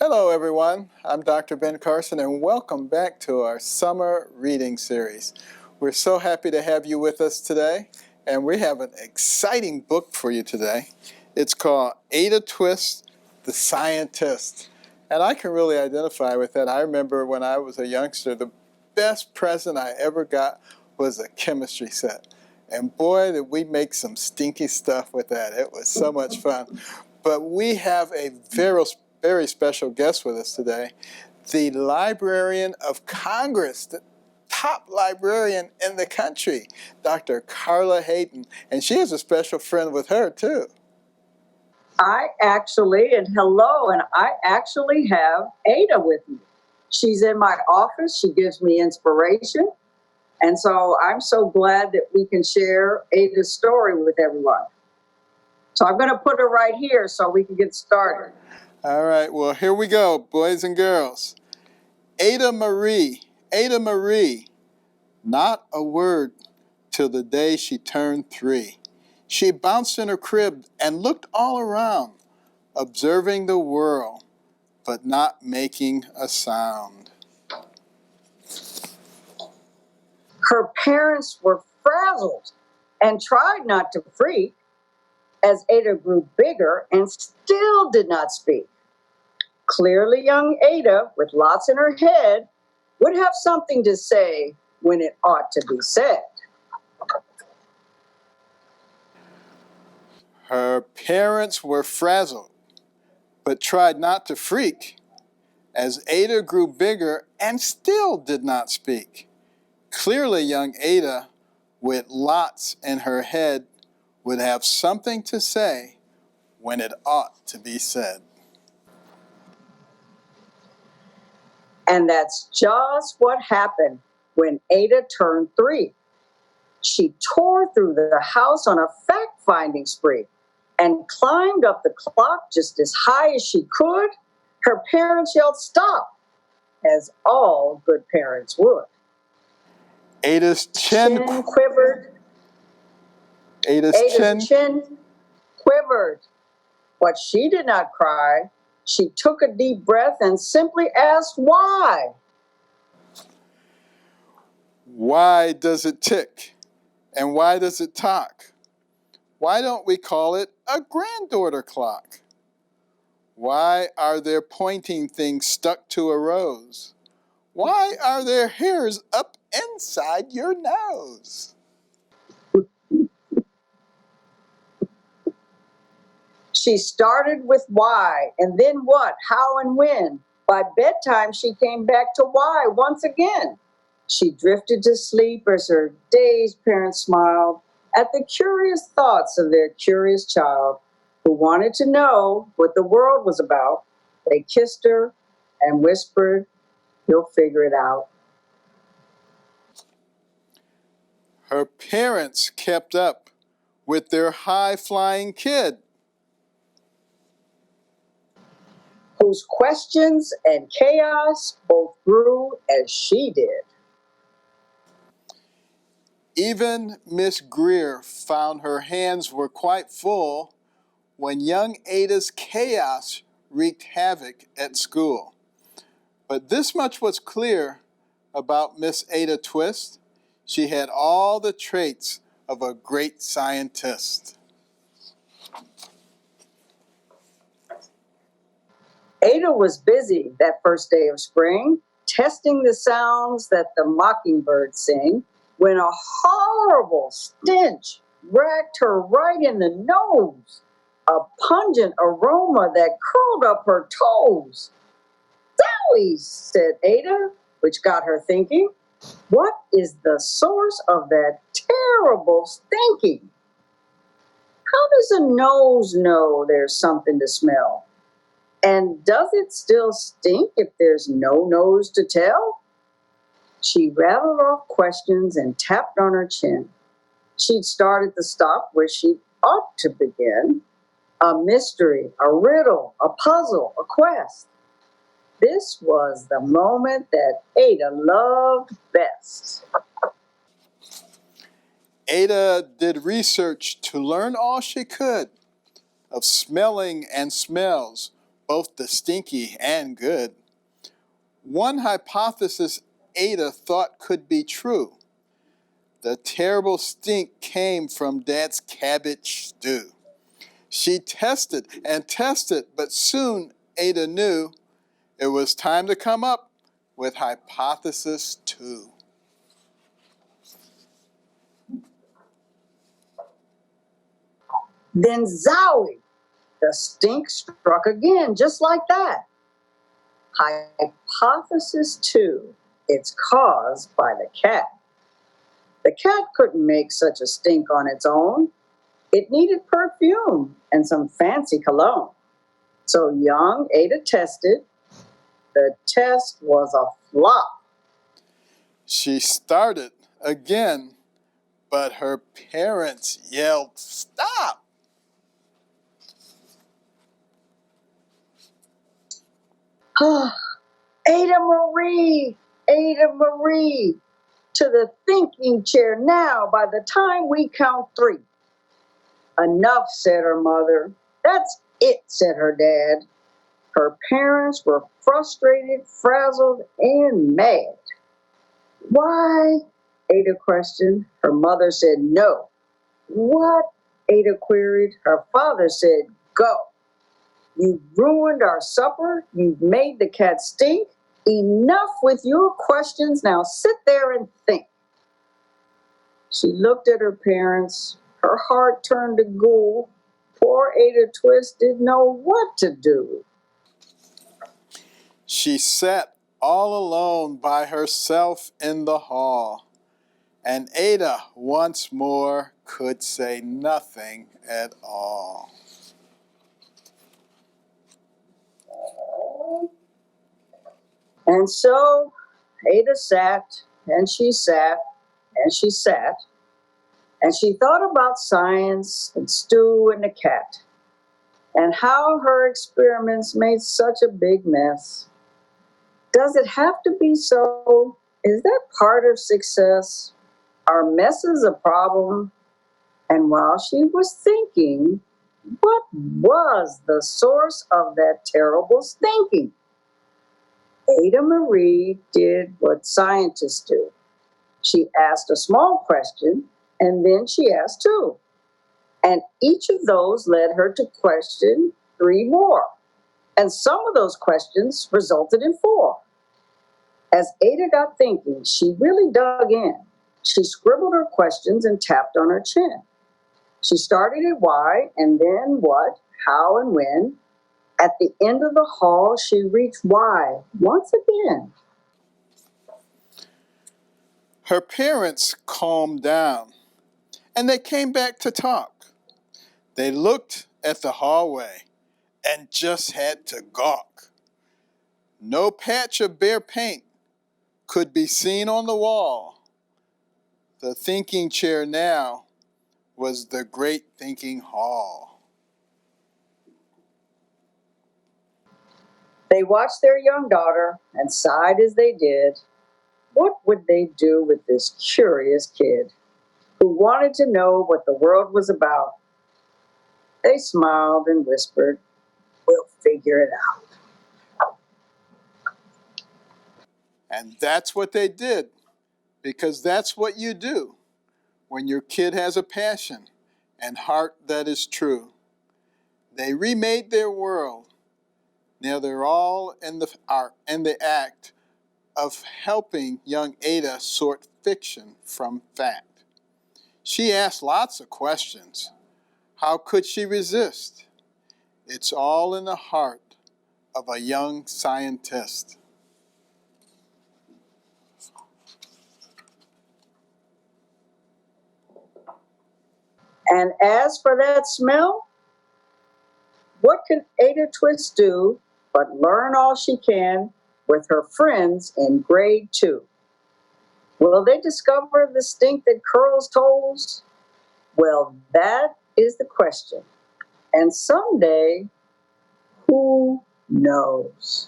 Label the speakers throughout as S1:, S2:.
S1: Hello everyone, I'm Dr. Ben Carson and welcome back to our summer reading series. We're so happy to have you with us today, and we have an exciting book for you today. It's called Ada Twist, the Scientist. And I can really identify with that. I remember when I was a youngster, the best present I ever got was a chemistry set. And boy, did we make some stinky stuff with that. It was so much fun. But we have a very special guest with us today, the Librarian of Congress, the top librarian in the country, Dr. Carla Hayden. And she has a special friend with her, too.
S2: I actually have Ada with me. She's in my office. She gives me inspiration. And so I'm so glad that we can share Ada's story with everyone. So I'm going to put her right here so we can get started.
S1: All right, well, here we go, boys and girls. Ada Marie, not a word till the day she turned 3. She bounced in her crib and looked all around, observing the world, but not making a sound.
S2: Her parents were frazzled and tried not to freak as Ada grew bigger and still did not speak. Clearly, young Ada, with lots in her head, would have something to say when it ought to be said.
S1: Her parents were frazzled, but tried not to freak as Ada grew bigger and still did not speak. Clearly, young Ada, with lots in her head, would have something to say when it ought to be said.
S2: And that's just what happened when Ada turned 3. She tore through the house on a fact-finding spree and climbed up the clock just as high as she could. Her parents yelled, "Stop," as all good parents would.
S1: Ada's chin
S2: quivered.
S1: Ada's
S2: chin quivered. But she did not cry. She took a deep breath and simply asked, "Why?"
S1: Why does it tick? And why does it talk? Why don't we call it a granddaughter clock? Why are there pointing things stuck to a rose? Why are there hairs up inside your nose?
S2: She started with why, and then what, how, and when. By bedtime, she came back to why once again. She drifted to sleep as her dazed parents smiled at the curious thoughts of their curious child who wanted to know what the world was about. They kissed her and whispered, "You'll figure it out."
S1: Her parents kept up with their high-flying kid,
S2: whose questions and chaos both grew as she did.
S1: Even Miss Greer found her hands were quite full when young Ada's chaos wreaked havoc at school. But this much was clear about Miss Ada Twist. She had all the traits of a great scientist.
S2: Ada was busy that first day of spring, testing the sounds that the mockingbirds sing, when a horrible stench racked her right in the nose, a pungent aroma that curled up her toes. "Zowie," said Ada, which got her thinking, what is the source of that terrible stinking? How does a nose know there's something to smell? And does it still stink if there's no nose to tell? She rattled off questions and tapped on her chin. She'd started to stop where she ought to begin. A mystery, a riddle, a puzzle, a quest. This was the moment that Ada loved best.
S1: Ada did research to learn all she could of smelling and smells, both the stinky and good. One hypothesis Ada thought could be true. The terrible stink came from Dad's cabbage stew. She tested and tested, but soon Ada knew it was time to come up with hypothesis 2.
S2: Then zowie, the stink struck again, just like that. Hypothesis 2, it's caused by the cat. The cat couldn't make such a stink on its own. It needed perfume and some fancy cologne. So young Ada tested. The test was a flop.
S1: She started again, but her parents yelled, "Stop!"
S2: Ada Marie, Ada Marie, to the thinking chair now by the time we count 3. Enough, said her mother. That's it, said her dad. Her parents were frustrated, frazzled, and mad. Why? Ada questioned. Her mother said no. What? Ada queried. Her father said go. You've ruined our supper. You've made the cat stink. Enough with your questions. Now sit there and think. She looked at her parents. Her heart turned to ghoul. Poor Ada Twist didn't know what to do.
S1: She sat all alone by herself in the hall, and Ada once more could say nothing at all.
S2: And so Ada sat, and she sat, and she sat, and she thought about science and Stu and the cat, and how her experiments made such a big mess. Does it have to be so? Is that part of success? Are messes a problem? And while she was thinking, what was the source of that terrible stinking? Ada Marie did what scientists do. She asked a small question, and then she asked 2. And each of those led her to question 3 more. And some of those questions resulted in 4. As Ada got thinking, she really dug in. She scribbled her questions and tapped on her chin. She started at why, and then what, how, and when. At the end of the hall, she reached why once again.
S1: Her parents calmed down, and they came back to talk. They looked at the hallway and just had to gawk. No patch of bare paint could be seen on the wall. The thinking chair now was the great thinking hall.
S2: They watched their young daughter and sighed as they did. What would they do with this curious kid who wanted to know what the world was about? They smiled and whispered, we'll figure it out.
S1: And that's what they did, because that's what you do when your kid has a passion and heart that is true. They remade their world. Now they're all in the act of helping young Ada sort fiction from fact. She asked lots of questions. How could she resist? It's all in the heart of a young scientist.
S2: And as for that smell, what can Ada Twist do but learn all she can with her friends in grade 2? Will they discover the stink that curls toes? Well, that is the question. And someday, who knows?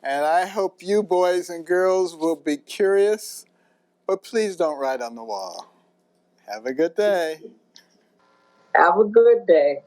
S1: And I hope you boys and girls will be curious, but please don't write on the wall. Have a good day.
S2: Have a good day.